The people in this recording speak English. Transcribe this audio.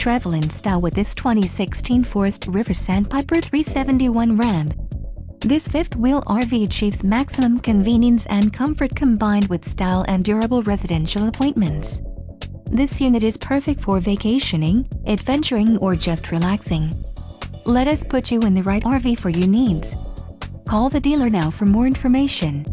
travel in style with this 2016 Forest River Sandpiper 371REBH. This fifth-wheel RV achieves maximum convenience and comfort combined with style and durable residential appointments. This unit is perfect for vacationing, adventuring, or just relaxing. Let us put you in the right RV for your needs. Call the dealer now for more information.